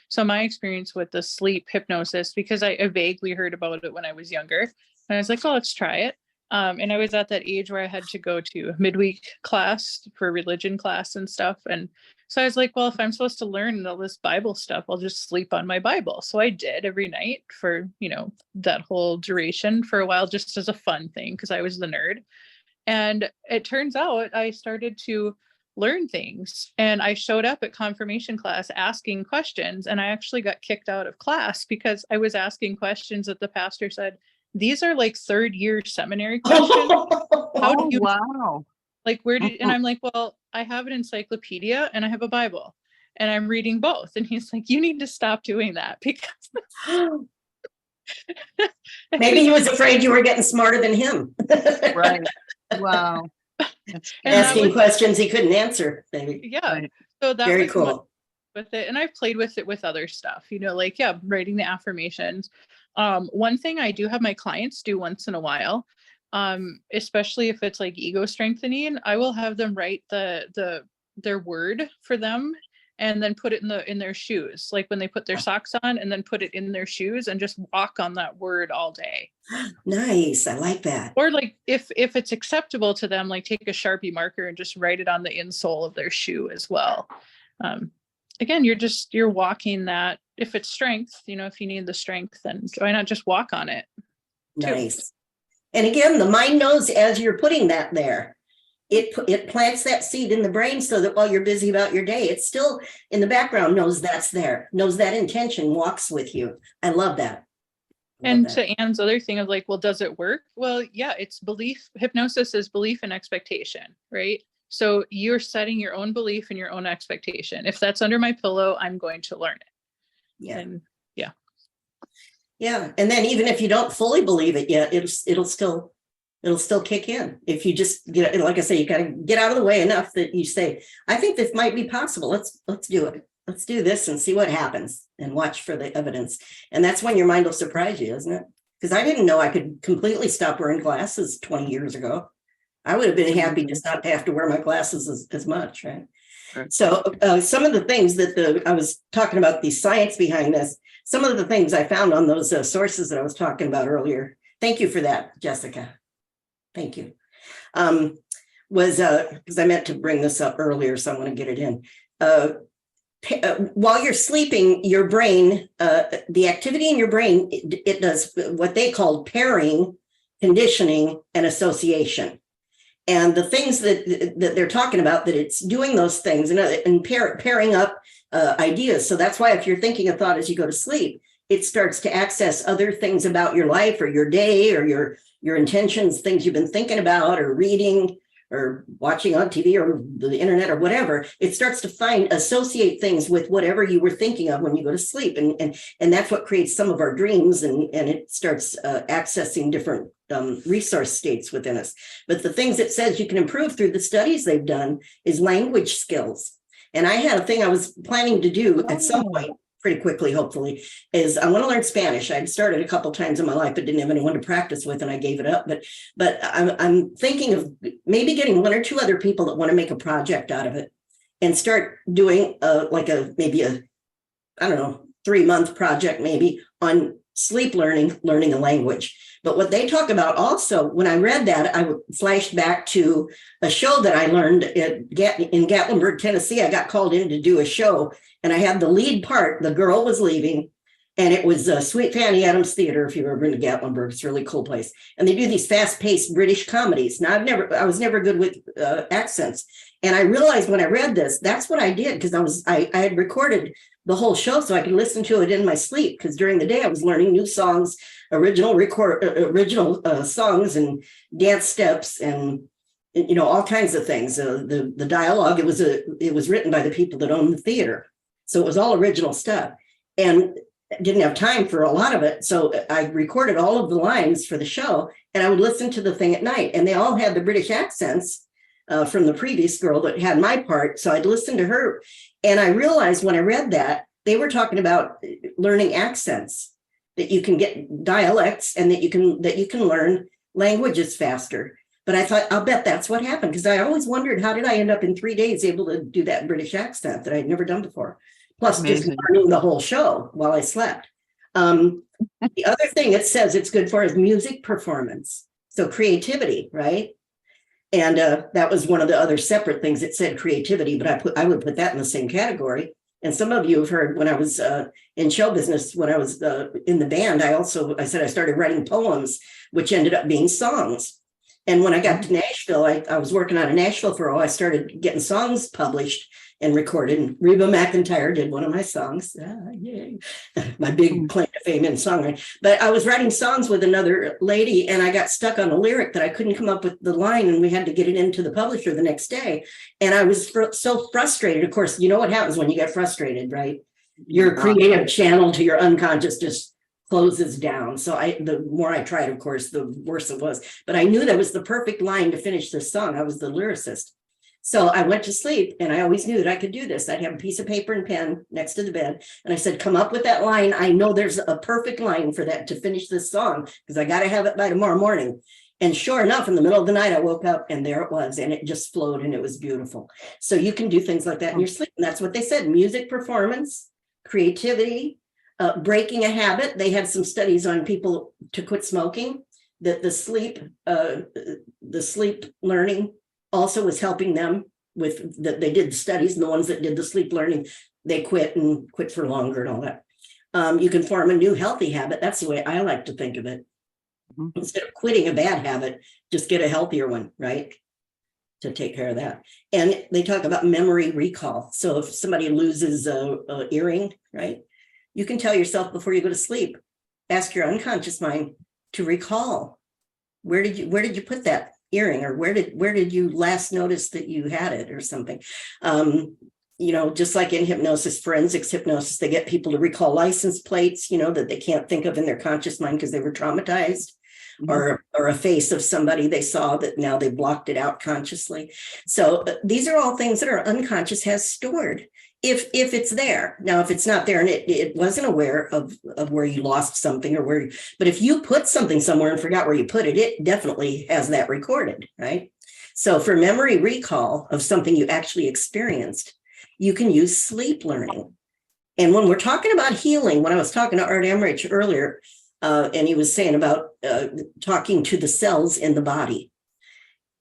B: So my experience with the sleep hypnosis, because I vaguely heard about it when I was younger, and I was like, oh, let's try it. And I was at that age where I had to go to midweek class for religion class and stuff. And so I was like, well, if I'm supposed to learn all this Bible stuff, I'll just sleep on my Bible. So I did every night for, that whole duration for a while, just as a fun thing, because I was the nerd. And it turns out I started to learn things, and I showed up at confirmation class asking questions, and I actually got kicked out of class because I was asking questions that the pastor said, these are like third-year seminary questions. How do you,
F: wow.
B: Like, where did, and I'm like, well, I have an encyclopedia and I have a Bible and I'm reading both. And he's like, you need to stop doing that, because
A: maybe he was afraid you were getting smarter than him.
F: Right. Wow.
A: Asking questions he couldn't answer. Maybe.
B: Yeah.
F: Right.
B: So that
A: Very
B: was
A: cool.
B: with it. And I've played with it with other stuff, writing the affirmations. One thing I do have my clients do once in a while, especially if it's like ego strengthening, I will have them write their word for them and then put it in their shoes, like when they put their socks on, and then put it in their shoes and just walk on that word all day.
A: Nice. I like that.
B: Or like if it's acceptable to them, like take a Sharpie marker and just write it on the insole of their shoe as well. Again, you're walking that. If it's strength, if you need the strength, then why not just walk on it?
A: Nice. And again, the mind knows as you're putting that there, it plants that seed in the brain so that while you're busy about your day, it's still in the background, knows that's there, knows that intention, walks with you. I love that.
B: And to Anne's other thing of like, well, does it work? Well, yeah, it's belief. Hypnosis is belief and expectation, right? So you're setting your own belief and your own expectation. If that's under my pillow, I'm going to learn it.
A: Yeah.
B: And yeah.
A: Yeah. And then even if you don't fully believe it yet, it'll still kick in. If you just get, like I say, you got to get out of the way enough that you say, I think this might be possible. Let's do it. Let's do this and see what happens and watch for the evidence. And that's when your mind will surprise you, isn't it? Because I didn't know I could completely stop wearing glasses 20 years ago. I would have been happy just not to have to wear my glasses as much, right?
F: Right.
A: So some of the things that I was talking about, the science behind this, some of the things I found on those sources that I was talking about earlier. Thank you for that, Jessica. Thank you. Was because I meant to bring this up earlier, so I want to get it in. While you're sleeping, your brain, the activity in your brain, it does what they call pairing, conditioning, and association. And the things that they're talking about, that it's doing those things and pairing up ideas. So that's why if you're thinking a thought as you go to sleep, it starts to access other things about your life or your day or your intentions, things you've been thinking about or reading or watching on TV or the internet or whatever. It starts to associate things with whatever you were thinking of when you go to sleep. And that's what creates some of our dreams, and it starts accessing different resource states within us. But the things it says you can improve through the studies they've done is language skills. And I had a thing I was planning to do at some point, pretty quickly, hopefully, is I want to learn Spanish. I'd started a couple times in my life, but didn't have anyone to practice with, and I gave it up. But I'm thinking of maybe getting one or two other people that want to make a project out of it and start doing maybe a 3-month project maybe on sleep learning a language. But what they talk about also, when I read that, I flashed back to a show that I learned in Gatlinburg, Tennessee. I got called in to do a show, and I had the lead part. The girl was leaving, And it was Sweet Fanny Adams Theater, if you've ever been to Gatlinburg. It's a really cool place. And they do these fast-paced British comedies. Now, I was never good with accents. And I realized when I read this, that's what I did, because I had recorded the whole show so I could listen to it in my sleep, because during the day I was learning new songs, original songs and dance steps and all kinds of things. The dialogue, it was written by the people that own the theater. So it was all original stuff. And didn't have time for a lot of it. So I recorded all of the lines for the show, and I would listen to the thing at night, and they all had the British accents from the previous girl that had my part. So I'd listen to her. And I realized when I read that, they were talking about learning accents, that you can get dialects and that you can learn languages faster. But I thought, I'll bet that's what happened, because I always wondered, how did I end up in 3 days able to do that British accent that I'd never done before? Plus, just learning the whole show while I slept. The other thing it says it's good for is music performance. So creativity, right? And that was one of the other separate things. It said creativity, but I would put that in the same category. And some of you have heard when I was in show business, when I was in the band, I said I started writing poems, which ended up being songs. And when I got to Nashville, I was working on in Nashville for a while. I started getting songs published and recorded. And Reba McEntire did one of my songs. Yay. My big claim to fame in songwriting. But I was writing songs with another lady, and I got stuck on a lyric that I couldn't come up with the line, and we had to get it into the publisher the next day. And I was so frustrated. Of course, you know what happens when you get frustrated, right? Your creative channel to your unconscious just closes down. So the more I tried, of course, the worse it was. But I knew that was the perfect line to finish this song. I was the lyricist. So I went to sleep, and I always knew that I could do this. I'd have a piece of paper and pen next to the bed. And I said, come up with that line. I know there's a perfect line for that to finish this song, because I got to have it by tomorrow morning. And sure enough, in the middle of the night, I woke up and there it was, and it just flowed, and it was beautiful. So you can do things like that in your sleep. And that's what they said: music performance, creativity, breaking a habit. They had some studies on people to quit smoking, that the sleep learning also was helping them with that. They did studies, and the ones that did the sleep learning, they quit for longer and all that. You can form a new healthy habit. That's the way I like to think of it. Instead of quitting a bad habit, just get a healthier one, right? To take care of that. And they talk about memory recall. So if somebody loses a earring, right, you can tell yourself before you go to sleep, ask your unconscious mind to recall, where did you put that earring, or where did you last notice that you had it, or something. Just like in hypnosis, forensics hypnosis, they get people to recall license plates, that they can't think of in their conscious mind because they were traumatized, or a face of somebody they saw that now they blocked it out consciously. So these are all things that our unconscious has stored, if it's there. Now, if it's not there and it wasn't aware of where you lost something, but if you put something somewhere and forgot where you put it, it definitely has that recorded, right? So for memory recall of something you actually experienced, you can use sleep learning. And when we're talking about healing, when I was talking to Art Emmerich earlier, and he was saying about talking to the cells in the body.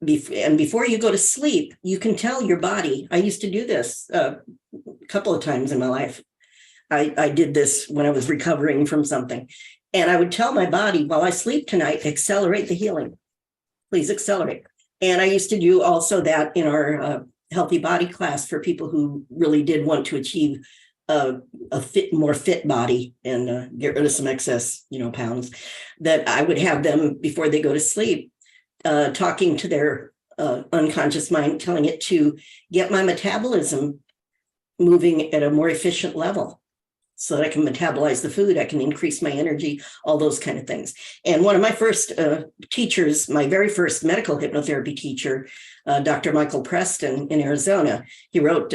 A: And before you go to sleep, you can tell your body. I used to do this a couple of times in my life. I did this when I was recovering from something. And I would tell my body, while I sleep tonight, accelerate the healing. Please accelerate. And I used to do also that in our healthy body class for people who really did want to achieve a more fit body and get rid of some excess, pounds, that I would have them before they go to sleep, talking to their unconscious mind, telling it to get my metabolism moving at a more efficient level so that I can metabolize the food, I can increase my energy, all those kind of things. And one of my first teachers, my very first medical hypnotherapy teacher, Dr. Michael Preston in Arizona, he wrote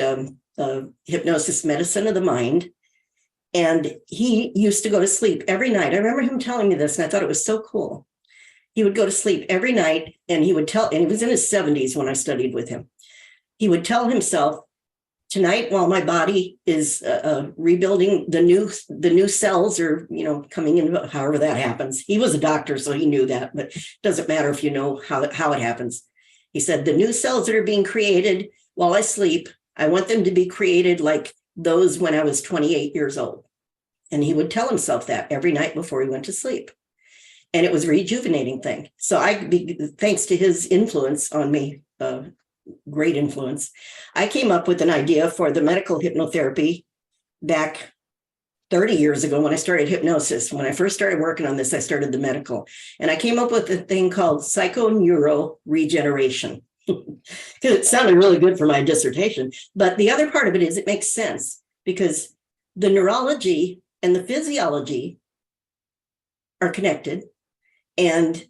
A: Hypnosis, Medicine of the Mind. And he used to go to sleep every night. I remember him telling me this, and I thought it was so cool. He would go to sleep every night, and he was in his 70s when I studied with him. He would tell himself, tonight, while my body is rebuilding, the new cells are, coming in, however that happens. He was a doctor, so he knew that, but it doesn't matter if you know how it happens. He said, the new cells that are being created while I sleep, I want them to be created like those when I was 28 years old. And he would tell himself that every night before he went to sleep. And it was a rejuvenating thing. So thanks to his influence on me, great influence, I came up with an idea for the medical hypnotherapy back 30 years ago when I started hypnosis. When I first started working on this, I started the medical. And I came up with a thing called psychoneural regeneration. Because it sounded really good for my dissertation. But the other part of it is it makes sense because the neurology and the physiology are connected. And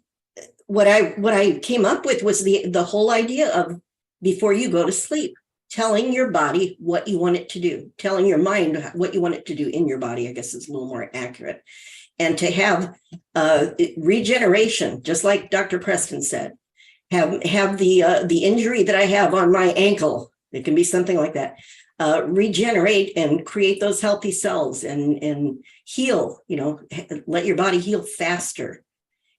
A: what I came up with was the whole idea of before you go to sleep, telling your body what you want it to do, telling your mind what you want it to do in your body, I guess is a little more accurate. And to have regeneration, just like Dr. Preston said, have the injury that I have on my ankle, it can be something like that, regenerate and create those healthy cells and heal, let your body heal faster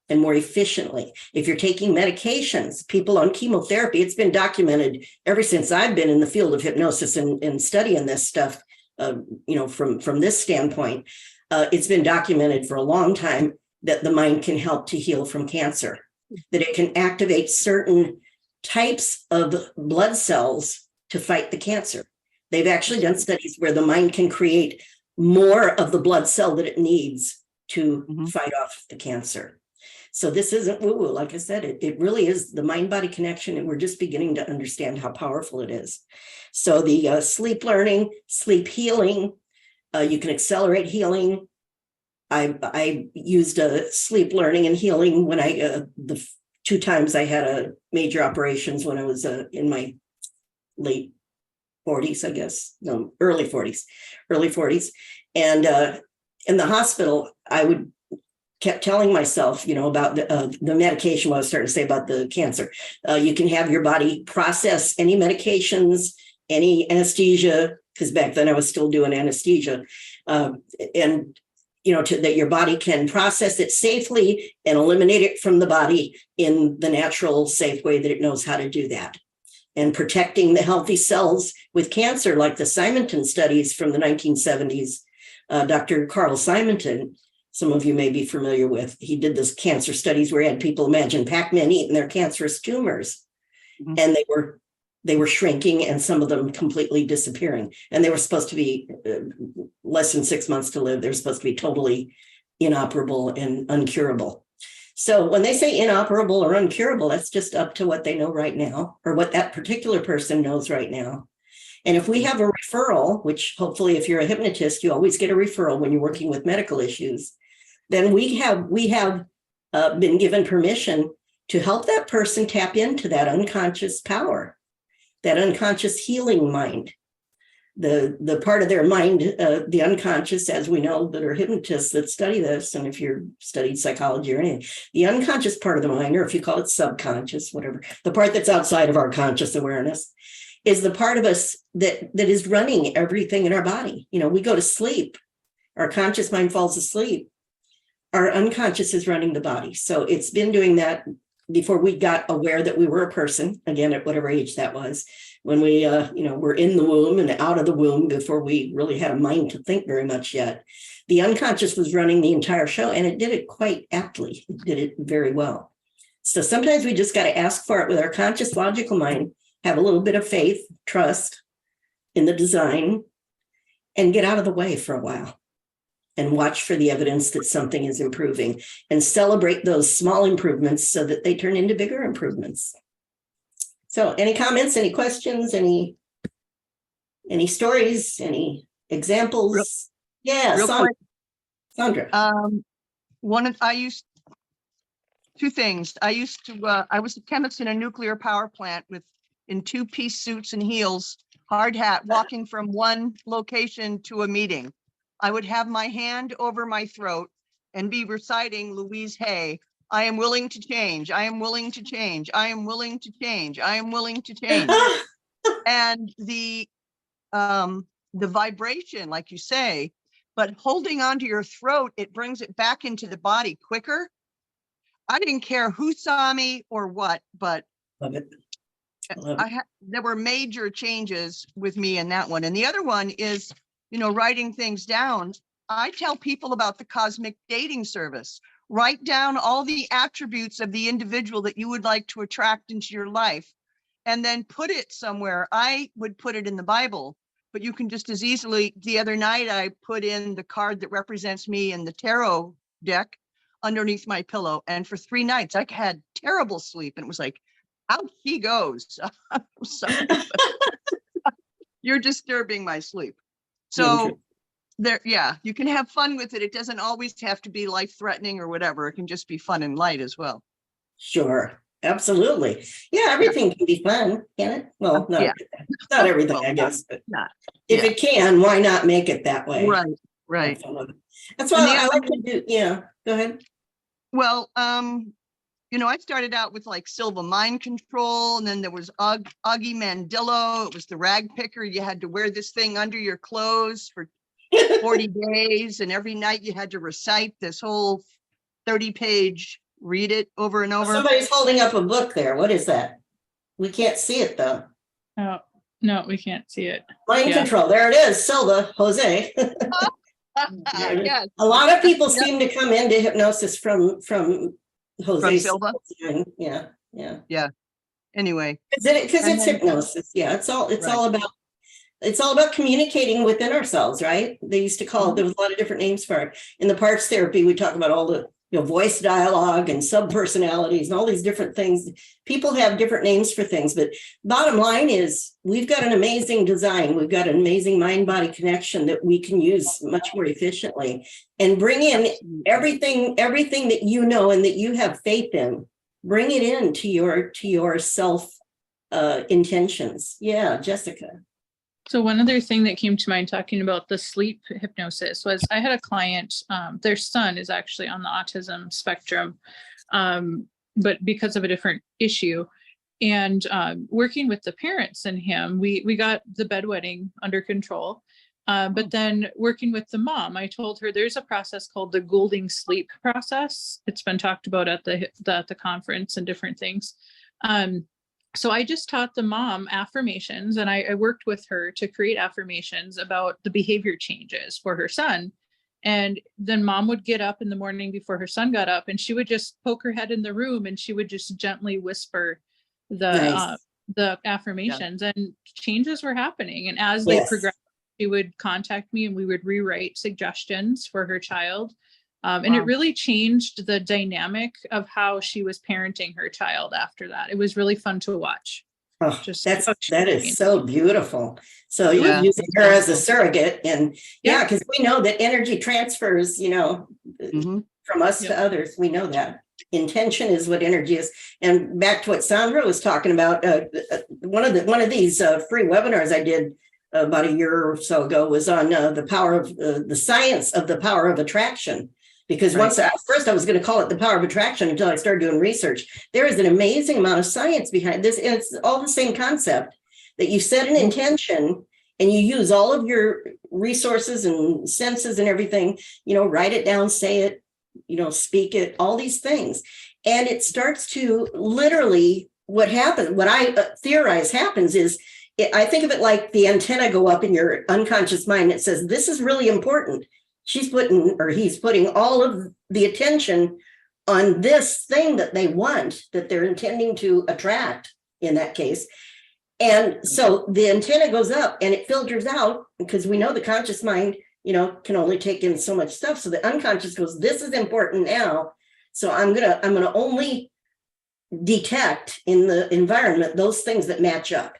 A: and more efficiently. If you're taking medications, people on chemotherapy, it's been documented ever since I've been in the field of hypnosis and studying this stuff, from this standpoint, it's been documented for a long time that the mind can help to heal from cancer, that it can activate certain types of blood cells to fight the cancer. They've actually done studies where the mind can create more of the blood cell that it needs to fight off the cancer. So this isn't woo-woo. Like I said, it really is the mind-body connection, and we're just beginning to understand how powerful it is. So the sleep learning, sleep healing, you can accelerate healing. I used sleep learning and healing when the 2 times I had major operations when I was in my late 40s, I guess, no, early 40s. And in the hospital, I kept telling myself, about the medication, what I was starting to say about the cancer. You can have your body process any medications, any anesthesia, because back then I was still doing anesthesia. And that your body can process it safely and eliminate it from the body in the natural, safe way that it knows how to do that. And protecting the healthy cells with cancer, like the Simonton studies from the 1970s. Dr. Carl Simonton, some of you may be familiar with, he did this cancer studies where he had people imagine Pac-Man eating their cancerous tumors. And they were shrinking and some of them completely disappearing. And they were supposed to be less than 6 months to live. They're supposed to be totally inoperable and uncurable. So when they say inoperable or uncurable, that's just up to what they know right now, or what that particular person knows right now. And if we have a referral, which hopefully if you're a hypnotist, you always get a referral when you're working with medical issues, then we have been given permission to help that person tap into that unconscious power, that unconscious healing mind, the part of their mind, the unconscious, as we know that are hypnotists that study this, and if you're studied psychology or anything, the unconscious part of the mind, or if you call it subconscious, whatever, the part that's outside of our conscious awareness, is the part of us that is running everything in our body. We go to sleep, our conscious mind falls asleep, our unconscious is running the body. So it's been doing that before we got aware that we were a person, again, at whatever age that was, when we, were in the womb and out of the womb before we really had a mind to think very much yet. The unconscious was running the entire show, and it did it quite aptly. It did it very well. So sometimes we just got to ask for it with our conscious logical mind, have a little bit of faith, trust in the design, and get out of the way for a while and watch for the evidence that something is improving and celebrate those small improvements so that they turn into bigger improvements. So any comments, any questions, any stories, any examples? Yeah, Sandra.
F: I used two things. I was a chemist in a nuclear power plant in 2-piece suits and heels, hard hat, walking from one location to a meeting. I would have my hand over my throat and be reciting Louise Hay. I am willing to change. I am willing to change. I am willing to change. I am willing to change. And the vibration, like you say, but holding onto your throat, it brings it back into the body quicker. I didn't care who saw me or what, but
A: Love it.
F: there were major changes with me in that one. And the other one is, writing things down. I tell people about the cosmic dating service. Write down all the attributes of the individual that you would like to attract into your life, and then put it somewhere. I would put it in the Bible, but you can just as easily, the other night I put in the card that represents me in the tarot deck underneath my pillow. And for 3 nights, I had terrible sleep. And it was like, out he goes. I'm sorry. You're disturbing my sleep. So there, yeah, you can have fun with it. It doesn't always have to be life-threatening or whatever. It can just be fun and light as well.
A: Sure. Absolutely. Yeah, everything can be fun, can it? Well, not, not everything, I guess, but if it can, why not make it that way?
F: Right, right.
A: That's why I like to do, yeah, go ahead.
F: Well, you know, I started out with like Silva Mind Control, and then there was Augie Mandillo. It was the rag picker. You had to wear this thing under your clothes for 40 days, and every night you had to recite this whole 30-page, read it over and over.
A: Somebody's holding up a book there. What is that? We can't see it though.
B: Oh, no, we can't see it.
A: Mind Control. There it is. Silva, Jose.
F: Yes.
A: A lot of people seem to come into hypnosis from Jose
F: Silva.
A: Yeah.
F: Anyway,
A: because it's hypnosis. Yeah, it's all about communicating within ourselves, right? They used to call it, there was a lot of different names for it. In the parts therapy, we talk about all the voice dialogue and subpersonalities and all these different things. People have different names for things, but bottom line is we've got an amazing design. We've got an amazing mind-body connection that we can use much more efficiently and bring in everything that you know and that you have faith in. Bring it into your self intentions. Yeah, Jessica.
B: So one other thing that came to mind talking about the sleep hypnosis was I had a client, their son is actually on the autism spectrum, but because of a different issue. And working with the parents and him, we got the bedwetting under control. But then working with the mom, I told her there's a process called the Goulding sleep process. It's been talked about at the conference and different things. So I just taught the mom affirmations, and I worked with her to create affirmations about the behavior changes for her son. And then mom would get up in the morning before her son got up, and she would just poke her head in the room and she would just gently whisper the affirmations, and changes were happening. And as they progressed, she would contact me and we would rewrite suggestions for her child. And it really changed the dynamic of how she was parenting her child after that. It was really fun to watch.
A: Oh, that is so beautiful. So you're using her as a surrogate, and because we know that energy transfers, from us to others. We know that intention is what energy is. And back to what Sandra was talking about, one of these free webinars I did about a year or so ago was on the power of the science of the power of attraction. Because first I was going to call it the power of attraction until I started doing research. There is an amazing amount of science behind this. And it's all the same concept that you set an intention and you use all of your resources and senses and everything, write it down, say it, speak it, all these things. And it starts to literally what I theorize happens is I think of it like the antenna go up in your unconscious mind. It says, this is really important. He's putting all of the attention on this thing that they want, that they're intending to attract in that case. And so the antenna goes up and it filters out, because we know the conscious mind, can only take in so much stuff. So the unconscious goes, this is important now. So I'm gonna only detect in the environment those things that match up.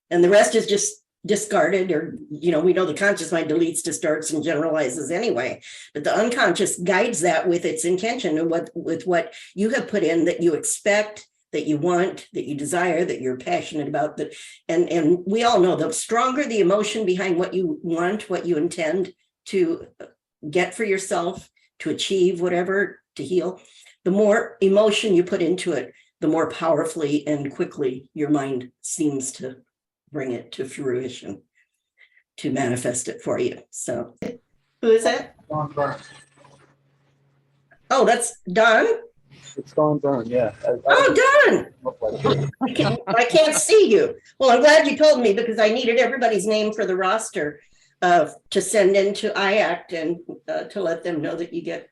A: And the rest is just discarded, or we know the conscious mind deletes, distorts, and generalizes anyway, but the unconscious guides that with its intention and with what you have put in, that you expect, that you want, that you desire, that you're passionate about. That and we all know the stronger the emotion behind what you want, what you intend to get for yourself, to achieve whatever, to heal, the more emotion you put into it, the more powerfully and quickly your mind seems to bring it to fruition, to manifest it for you. So who is that?
I: Don Burn.
A: Oh, that's Don?
I: It's Don Burn, yeah.
A: Don! I can't see you. Well, I'm glad you told me, because I needed everybody's name for the roster. to send into IACT and to let them know that you get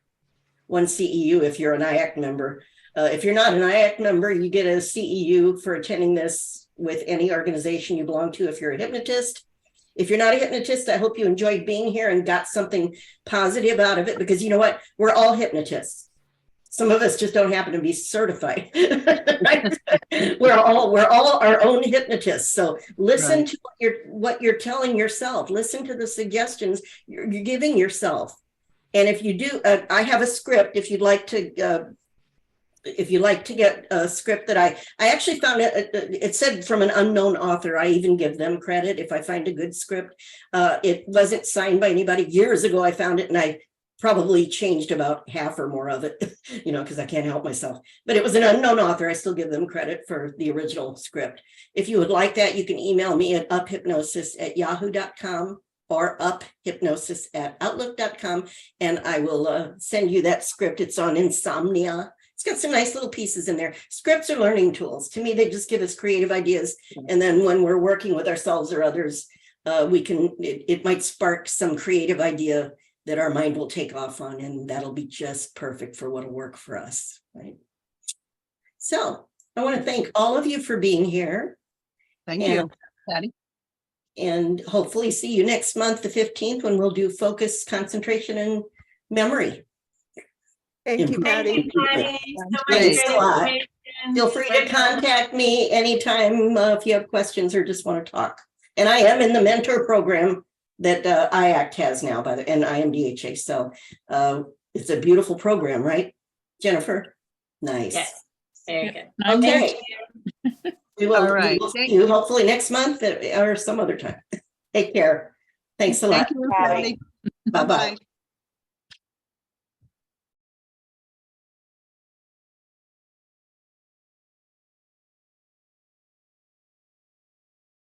A: one CEU if you're an IACT member. If you're not an IACT member, you get a CEU for attending this with any organization you belong to if you're a hypnotist. If you're not a hypnotist, I hope you enjoyed being here and got something positive out of it, because you know what? We're all hypnotists. Some of us just don't happen to be certified. Right? We're all our own hypnotists. So listen to what you're telling yourself. Listen to the suggestions you're giving yourself. And if you do, I have a script. If you'd like to get a script that I actually found it said from an unknown author. I even give them credit if I find a good script. It wasn't signed by anybody. Years ago, I found it and I probably changed about half or more of it, because I can't help myself. But it was an unknown author. I still give them credit for the original script. If you would like that, you can email me at uphypnosis@yahoo.com or uphypnosis@outlook.com, and I will send you that script. It's on insomnia. It's got some nice little pieces in there. Scripts are learning tools. To me, they just give us creative ideas. And then when we're working with ourselves or others, it might spark some creative idea that our mind will take off on, and that'll be just perfect for what'll work for us, right? So I want to thank all of you for being here.
F: Thank you, Patti.
A: And hopefully see you next month, the 15th, when we'll do focus, concentration, and memory.
D: Thank you, Patti.
A: Thanks a lot. Feel free to contact me anytime if you have questions or just want to talk. And I am in the mentor program that IACT has now, and IMDHA. So it's a beautiful program, right, Jennifer? Nice.
C: Yes, very good.
A: Okay. We will see you hopefully next month or some other time. Take care. Thanks a lot.
F: Thank you, Patti.
A: Bye-bye.